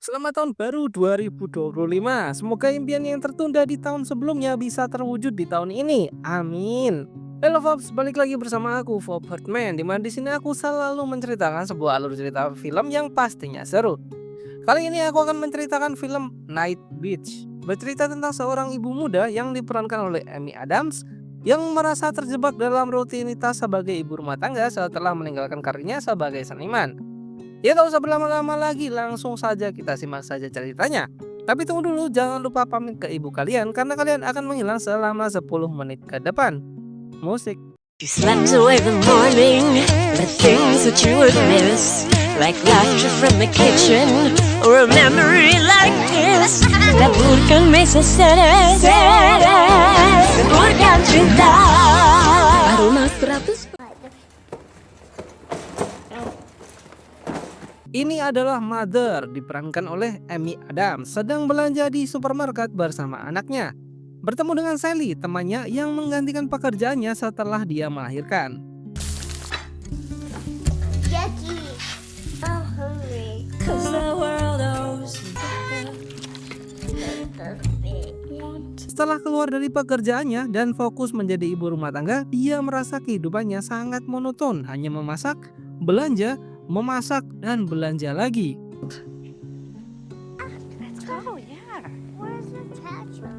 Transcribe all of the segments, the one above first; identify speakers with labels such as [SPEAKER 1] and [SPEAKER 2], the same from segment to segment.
[SPEAKER 1] Selamat tahun baru 2025. Semoga impian yang tertunda di tahun sebelumnya bisa terwujud di tahun ini. Amin. Halo Fobs, balik lagi bersama aku Fob Hartman. Dimana di sini aku selalu menceritakan sebuah alur cerita film yang pastinya seru. Kali ini aku akan menceritakan film Night Beach. Bercerita tentang seorang ibu muda yang diperankan oleh Amy Adams yang merasa terjebak dalam rutinitas sebagai ibu rumah tangga setelah meninggalkan karirnya sebagai seniman. Ya tak usah berlama-lama lagi, langsung saja kita simak saja ceritanya. Tapi tunggu dulu, jangan lupa pamit ke ibu kalian karena kalian akan menghilang selama 10 menit ke depan. Musik.
[SPEAKER 2] You slept away the morning, the things that you would miss, like laughter from the kitchen, or a memory like this. Laburkan mesa seres, laburkan cinta. Aroma 100.
[SPEAKER 1] Ini adalah Mother, diperankan oleh Amy Adams, sedang belanja di supermarket bersama anaknya. Bertemu dengan Sally, temannya yang menggantikan pekerjaannya setelah dia melahirkan.
[SPEAKER 3] Jackie, I'm hungry.
[SPEAKER 2] 'Cause the world owes
[SPEAKER 1] Setelah keluar dari pekerjaannya dan fokus menjadi ibu rumah tangga, dia merasa kehidupannya sangat monoton, hanya memasak, belanja, memasak, dan belanja lagi.
[SPEAKER 4] Let's go, yeah.
[SPEAKER 3] Where's the chacha?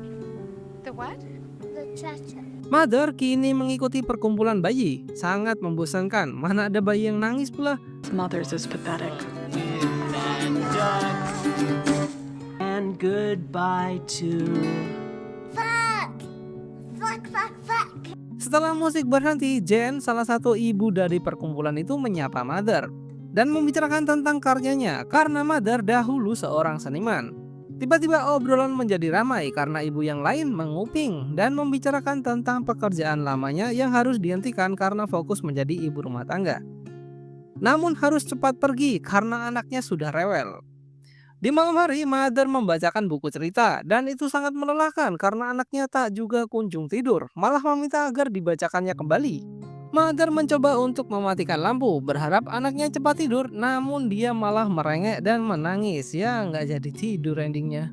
[SPEAKER 4] The what?
[SPEAKER 3] The chacha.
[SPEAKER 1] Mother kini mengikuti perkumpulan bayi, sangat membosankan. Mana ada bayi yang nangis pula.
[SPEAKER 5] Mothers is pathetic.
[SPEAKER 6] And goodbye to
[SPEAKER 3] Fuck! Fuck, fuck, fuck!
[SPEAKER 1] Setelah musik berhenti, Jen, salah satu ibu dari perkumpulan itu, menyapa Mother dan membicarakan tentang karyanya karena Mother dahulu seorang seniman. Tiba-tiba obrolan menjadi ramai karena ibu yang lain menguping dan membicarakan tentang pekerjaan lamanya yang harus dihentikan karena fokus menjadi ibu rumah tangga. Namun harus cepat pergi karena anaknya sudah rewel. Di malam hari, Mother membacakan buku cerita dan itu sangat melelahkan karena anaknya tak juga kunjung tidur, malah meminta agar dibacakannya kembali. Mother mencoba untuk mematikan lampu, berharap anaknya cepat tidur, namun dia malah merengek dan menangis. Ya, nggak jadi tidur endingnya.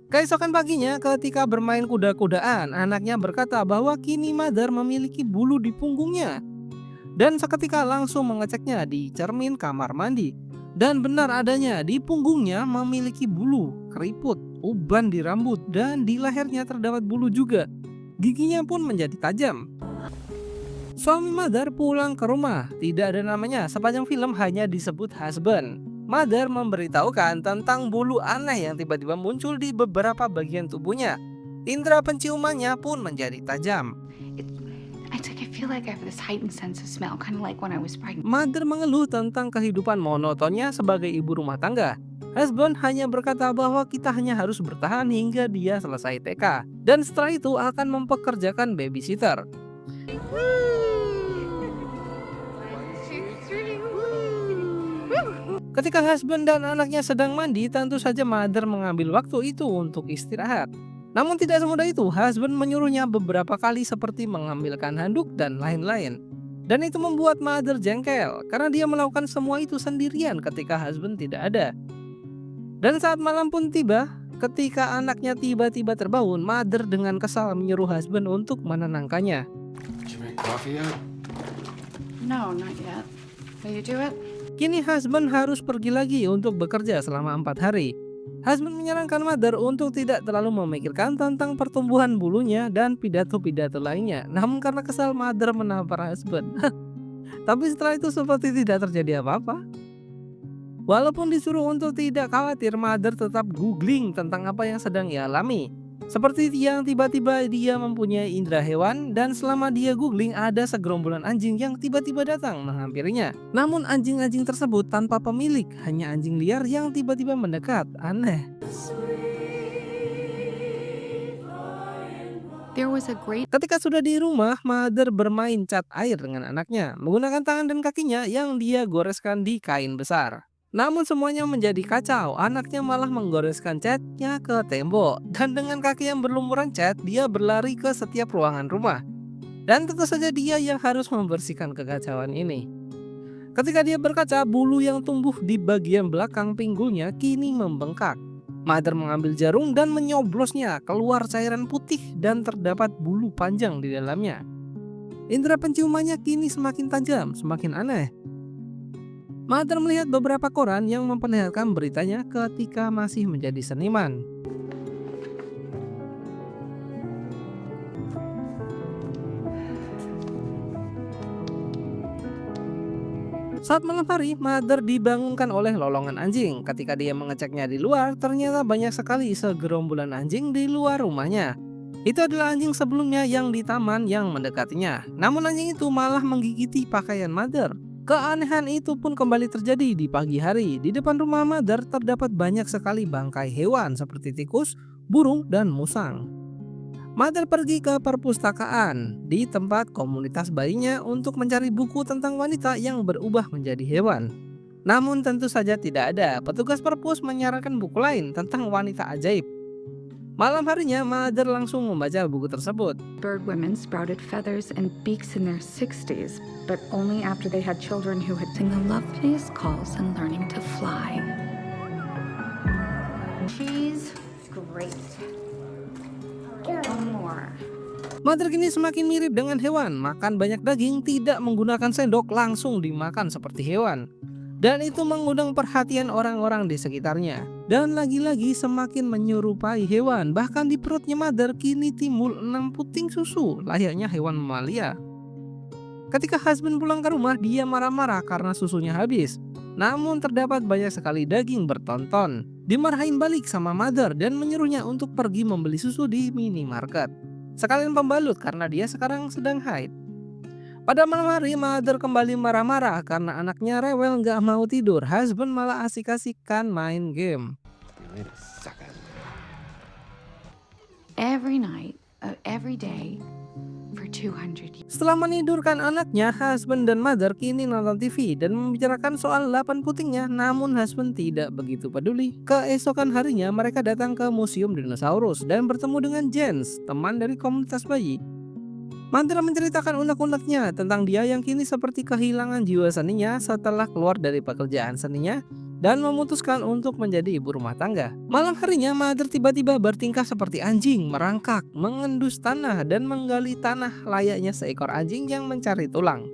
[SPEAKER 1] Keesokan paginya, ketika bermain kuda-kudaan, anaknya berkata bahwa kini Mother memiliki bulu di punggungnya. Dan seketika langsung mengeceknya di cermin kamar mandi. Dan benar adanya, di punggungnya memiliki bulu, keriput, uban di rambut, dan di lehernya terdapat bulu juga. Giginya pun menjadi tajam. Suami Mother pulang ke rumah, tidak ada namanya, sepanjang film hanya disebut husband. Mother memberitahukan tentang bulu aneh yang tiba-tiba muncul di beberapa bagian tubuhnya. Indera penciumannya pun menjadi tajam.
[SPEAKER 4] I feel like I have this heightened sense of smell, kind of like when I was pregnant.
[SPEAKER 1] Mother mengeluh tentang kehidupan monotonnya sebagai ibu rumah tangga. Husband hanya berkata bahwa kita hanya harus bertahan hingga dia selesai TK. Dan setelah itu akan mempekerjakan babysitter. Ketika husband dan anaknya sedang mandi, tentu saja Mother mengambil waktu itu untuk istirahat. Namun tidak semudah itu, husband menyuruhnya beberapa kali seperti mengambilkan handuk dan lain-lain. Dan itu membuat Mother jengkel, karena dia melakukan semua itu sendirian ketika husband tidak ada. Dan saat malam pun tiba, ketika anaknya tiba-tiba terbangun, Mother dengan kesal menyuruh husband untuk menenangkannya.
[SPEAKER 7] Did you make coffee yet?
[SPEAKER 4] No, not yet. Will you do it?
[SPEAKER 1] Kini husband harus pergi lagi untuk bekerja selama 4 hari. Husband menyarankan Mother untuk tidak terlalu memikirkan tentang pertumbuhan bulunya dan pidato-pidato lainnya. Namun karena kesal, Mother menampar husband. Tapi setelah itu seperti tidak terjadi apa-apa. Walaupun disuruh untuk tidak khawatir, Mother tetap googling tentang apa yang sedang ia alami. Seperti yang tiba-tiba dia mempunyai indera hewan dan selama dia googling ada segerombolan anjing yang tiba-tiba datang menghampirinya. Namun anjing-anjing tersebut tanpa pemilik, hanya anjing liar yang tiba-tiba mendekat. Aneh.
[SPEAKER 4] There was a great
[SPEAKER 1] Ketika sudah di rumah, Mother bermain cat air dengan anaknya menggunakan tangan dan kakinya yang dia goreskan di kain besar. Namun semuanya menjadi kacau, anaknya malah menggoreskan catnya ke tembok. Dan dengan kaki yang berlumuran cat, dia berlari ke setiap ruangan rumah. Dan tentu saja dia yang harus membersihkan kekacauan ini. Ketika dia berkaca, bulu yang tumbuh di bagian belakang pinggulnya kini membengkak. Mother mengambil jarum dan menyoblosnya, keluar cairan putih dan terdapat bulu panjang di dalamnya. Indera penciumannya kini semakin tajam, semakin aneh. Mother melihat beberapa koran yang memperlihatkan beritanya ketika masih menjadi seniman. Saat malam hari, Mother dibangunkan oleh lolongan anjing. Ketika dia mengeceknya di luar, ternyata banyak sekali segerombolan anjing di luar rumahnya. Itu adalah anjing sebelumnya yang di taman yang mendekatinya. Namun anjing itu malah menggigiti pakaian Mother. Keanehan itu pun kembali terjadi di pagi hari. Di depan rumah Mother terdapat banyak sekali bangkai hewan seperti tikus, burung, dan musang. Mother pergi ke perpustakaan di tempat komunitas bayinya untuk mencari buku tentang wanita yang berubah menjadi hewan. Namun tentu saja tidak ada. Petugas perpus menyarankan buku lain tentang wanita ajaib. Malam harinya Mother langsung membaca buku tersebut.
[SPEAKER 4] Bird women sprouted feathers and beaks in their 60s, but only after they had children who had sing the loveliest calls and learning to fly. She's great. One more.
[SPEAKER 1] Mother kini semakin mirip dengan hewan, makan banyak daging, tidak menggunakan sendok, langsung dimakan seperti hewan. Dan itu mengundang perhatian orang-orang di sekitarnya. Dan lagi-lagi semakin menyerupai hewan, bahkan di perutnya Mother kini timbul 6 puting susu, layaknya hewan mamalia. Ketika husband pulang ke rumah, dia marah-marah karena susunya habis. Namun terdapat banyak sekali daging bertonton. Dimarahin balik sama Mother dan menyuruhnya untuk pergi membeli susu di minimarket. Sekalian pembalut karena dia sekarang sedang haid. Pada malam hari, Mother kembali marah-marah karena anaknya rewel gak mau tidur. Husband malah asik-asikan main game.
[SPEAKER 4] Every night, every day, for 200 years.
[SPEAKER 1] Setelah menidurkan anaknya, husband dan Mother kini nonton TV dan membicarakan soal 8 putingnya. Namun husband tidak begitu peduli. Keesokan harinya mereka datang ke museum dinosaurus dan bertemu dengan Jens, teman dari komunitas bayi. Mother menceritakan unek-uneknya tentang dia yang kini seperti kehilangan jiwa seninya setelah keluar dari pekerjaan seninya dan memutuskan untuk menjadi ibu rumah tangga. Malam harinya Mother tiba-tiba bertingkah seperti anjing, merangkak, mengendus tanah dan menggali tanah layaknya seekor anjing yang mencari tulang.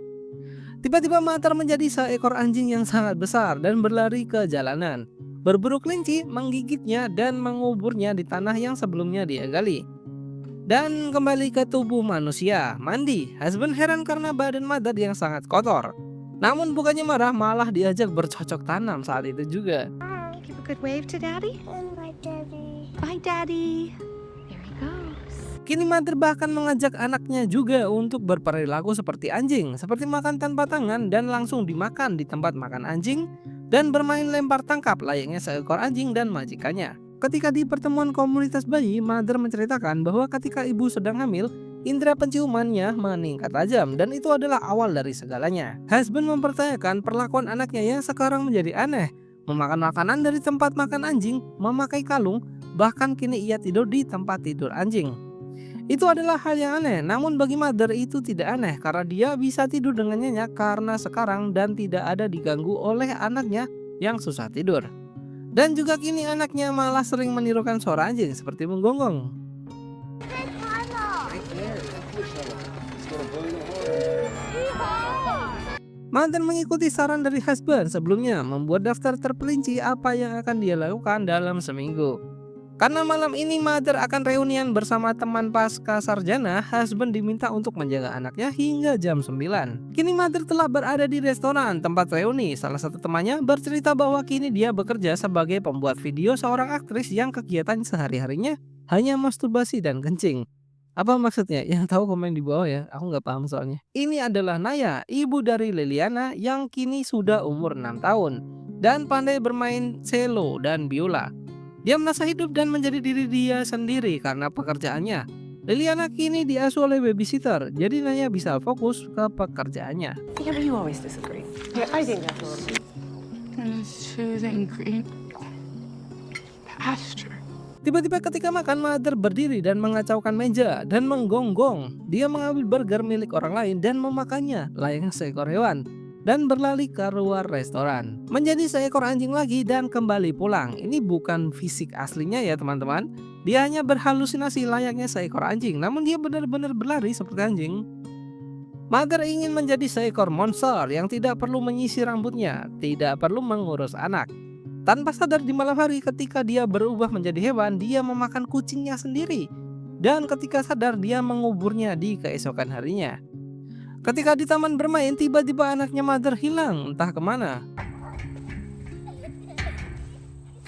[SPEAKER 1] Tiba-tiba Mother menjadi seekor anjing yang sangat besar dan berlari ke jalanan. Berburu kelinci, menggigitnya dan menguburnya di tanah yang sebelumnya dia gali. Dan kembali ke tubuh manusia, mandi. Husband heran karena badan Mother yang sangat kotor. Namun bukannya marah, malah diajak bercocok tanam saat itu juga.
[SPEAKER 4] Give a good wave to Daddy.
[SPEAKER 3] And my daddy.
[SPEAKER 4] Bye, Daddy. There he goes.
[SPEAKER 1] Kini Mother bahkan mengajak anaknya juga untuk berperilaku seperti anjing, seperti makan tanpa tangan dan langsung dimakan di tempat makan anjing, dan bermain lempar tangkap layaknya seekor anjing dan majikannya. Ketika di pertemuan komunitas bayi, Mother menceritakan bahwa ketika ibu sedang hamil, indera penciumannya meningkat tajam dan itu adalah awal dari segalanya. Husband mempertanyakan perlakuan anaknya yang sekarang menjadi aneh, memakan makanan dari tempat makan anjing, memakai kalung, bahkan kini ia tidur di tempat tidur anjing. Itu adalah hal yang aneh, namun bagi Mother itu tidak aneh karena dia bisa tidur dengan nyenyak karena sekarang dan tidak ada diganggu oleh anaknya yang susah tidur. Dan juga kini anaknya malah sering menirukan suara anjing seperti menggonggong. Mother mengikuti saran dari husband sebelumnya, membuat daftar terperinci apa yang akan dia lakukan dalam seminggu. Karena malam ini Mother akan reunian bersama teman pasca sarjana, husband diminta untuk menjaga anaknya hingga jam 9. Kini Mother telah berada di restoran tempat reuni. Salah satu temannya bercerita bahwa kini dia bekerja sebagai pembuat video seorang aktris yang kegiatan sehari-harinya hanya masturbasi dan kencing. Apa maksudnya? Yang tahu komen di bawah ya, aku nggak paham soalnya. Ini adalah Naya, ibu dari Liliana yang kini sudah umur 6 tahun dan pandai bermain cello dan biola. Dia merasa hidup dan menjadi diri dia sendiri karena pekerjaannya. Liliana kini diasuh oleh babysitter, jadi Naya bisa fokus ke pekerjaannya.
[SPEAKER 5] Yeah, but you always disagree. Yeah, I think that's a little.
[SPEAKER 4] Soothing green pasture.
[SPEAKER 1] Tiba-tiba ketika makan, Mother berdiri dan mengacaukan meja dan menggonggong. Dia mengambil burger milik orang lain dan memakannya layaknya seekor hewan. dan berlari ke luar restoran. Menjadi seekor anjing lagi dan kembali pulang. Ini bukan fisik aslinya ya teman-teman. Dia hanya berhalusinasi layaknya seekor anjing, namun dia benar-benar berlari seperti anjing. Mother ingin menjadi seekor monster yang tidak perlu menyisir rambutnya, tidak perlu mengurus anak. Tanpa sadar di malam hari ketika dia berubah menjadi hewan, dia memakan kucingnya sendiri. Dan ketika sadar dia menguburnya di keesokan harinya. Ketika di taman bermain, tiba-tiba anaknya Mother hilang entah kemana.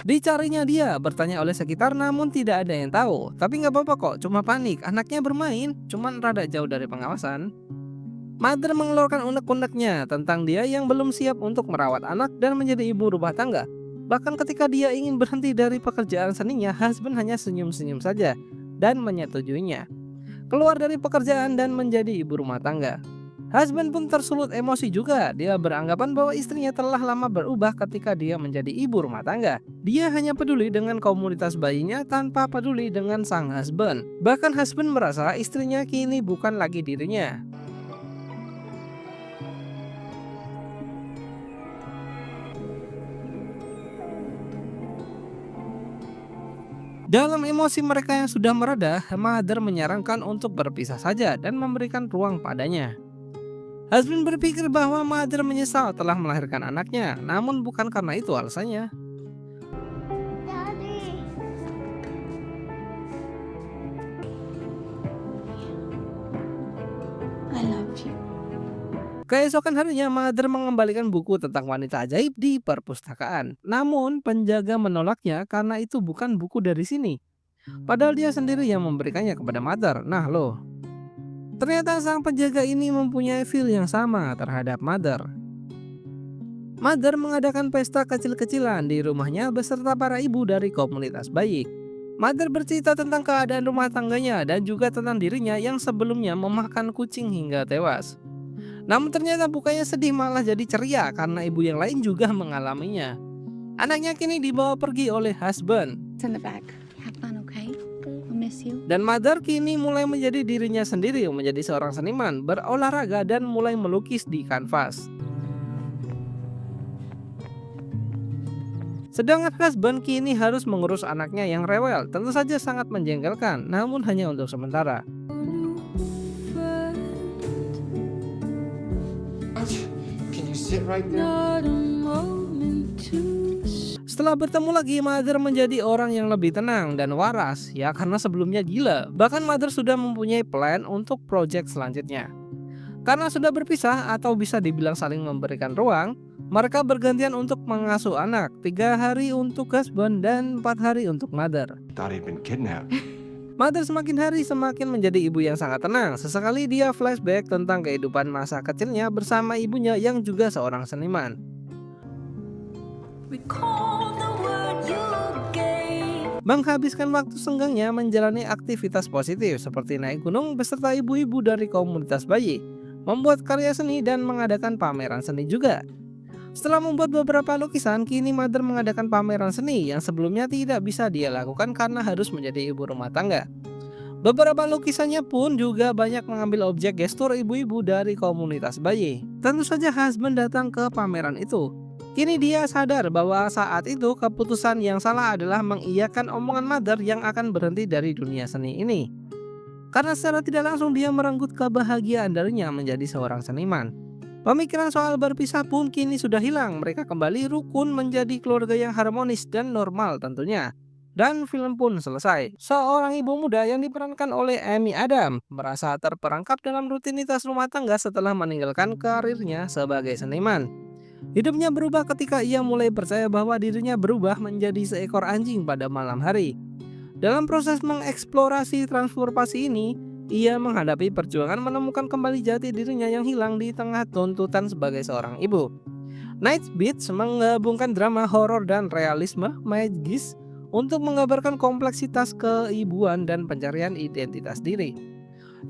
[SPEAKER 1] Dicarinya dia, bertanya oleh sekitar namun tidak ada yang tahu. Tapi nggak apa-apa kok, cuma panik. Anaknya bermain, cuman rada jauh dari pengawasan. Mother mengeluarkan unek-uneknya tentang dia yang belum siap untuk merawat anak dan menjadi ibu rumah tangga. Bahkan ketika dia ingin berhenti dari pekerjaan seninya, husband hanya senyum-senyum saja dan menyetujuinya. Keluar dari pekerjaan dan menjadi ibu rumah tangga. Husband pun tersulut emosi juga. Dia beranggapan bahwa istrinya telah lama berubah ketika dia menjadi ibu rumah tangga. Dia hanya peduli dengan komunitas bayinya tanpa peduli dengan sang husband. Bahkan husband merasa istrinya kini bukan lagi dirinya. Dalam emosi mereka yang sudah mereda, Mother menyarankan untuk berpisah saja dan memberikan ruang padanya. Husband berpikir bahwa Mother menyesal telah melahirkan anaknya, namun bukan karena itu alasannya.
[SPEAKER 3] Daddy.
[SPEAKER 4] I love you.
[SPEAKER 1] Keesokan harinya, Mother mengembalikan buku tentang wanita ajaib di perpustakaan. Namun penjaga menolaknya karena itu bukan buku dari sini. Padahal dia sendiri yang memberikannya kepada Mother. Nah loh. Ternyata sang penjaga ini mempunyai feel yang sama terhadap Mother. Mother mengadakan pesta kecil-kecilan di rumahnya beserta para ibu dari komunitas bayi. Mother bercerita tentang keadaan rumah tangganya dan juga tentang dirinya yang sebelumnya memakan kucing hingga tewas. Namun ternyata bukannya sedih, malah jadi ceria karena ibu yang lain juga mengalaminya. Anaknya kini dibawa pergi oleh husband.
[SPEAKER 4] It's in the back. Have fun, okay? I'll miss you.
[SPEAKER 1] Dan Mother kini mulai menjadi dirinya sendiri, menjadi seorang seniman, berolahraga dan mulai melukis di kanvas. Sedangkan husband kini harus mengurus anaknya yang rewel, tentu saja sangat menjengkelkan, namun hanya untuk sementara.
[SPEAKER 7] Can you sit right there?
[SPEAKER 1] Setelah bertemu lagi, Mother menjadi orang yang lebih tenang dan waras, ya karena sebelumnya gila. Bahkan Mother sudah mempunyai plan untuk project selanjutnya. Karena sudah berpisah atau bisa dibilang saling memberikan ruang, mereka bergantian untuk mengasuh anak. 3 hari untuk husband dan 4 hari untuk Mother.
[SPEAKER 7] Thought he'd been kidnapped.
[SPEAKER 1] Mother semakin hari semakin menjadi ibu yang sangat tenang. Sesekali dia flashback tentang kehidupan masa kecilnya bersama ibunya yang juga seorang seniman. Menghabiskan waktu senggangnya menjalani aktivitas positif seperti naik gunung beserta ibu-ibu dari komunitas bayi, membuat karya seni dan mengadakan pameran seni juga. Setelah membuat beberapa lukisan, kini Mother mengadakan pameran seni yang sebelumnya tidak bisa dia lakukan karena harus menjadi ibu rumah tangga. Beberapa lukisannya pun juga banyak mengambil objek gestur ibu-ibu dari komunitas bayi. Tentu saja husband datang ke pameran itu. Kini dia sadar bahwa saat itu keputusan yang salah adalah mengiyakan omongan Mother yang akan berhenti dari dunia seni ini. Karena secara tidak langsung dia merenggut kebahagiaan darinya menjadi seorang seniman. Pemikiran soal berpisah pun kini sudah hilang. Mereka kembali rukun menjadi keluarga yang harmonis dan normal tentunya. Dan film pun selesai. Seorang ibu muda yang diperankan oleh Amy Adams merasa terperangkap dalam rutinitas rumah tangga setelah meninggalkan karirnya sebagai seniman. Hidupnya berubah ketika ia mulai percaya bahwa dirinya berubah menjadi seekor anjing pada malam hari. Dalam proses mengeksplorasi transformasi ini, ia menghadapi perjuangan menemukan kembali jati dirinya yang hilang di tengah tuntutan sebagai seorang ibu. Night Beats menggabungkan drama, horor, dan realisme magis untuk menggambarkan kompleksitas keibuan dan pencarian identitas diri.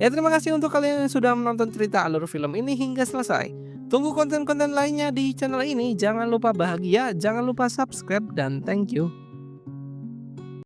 [SPEAKER 1] Ya, terima kasih untuk kalian yang sudah menonton cerita alur film ini hingga selesai. Tunggu konten-konten lainnya di channel ini. Jangan lupa bahagia, jangan lupa subscribe, dan thank you.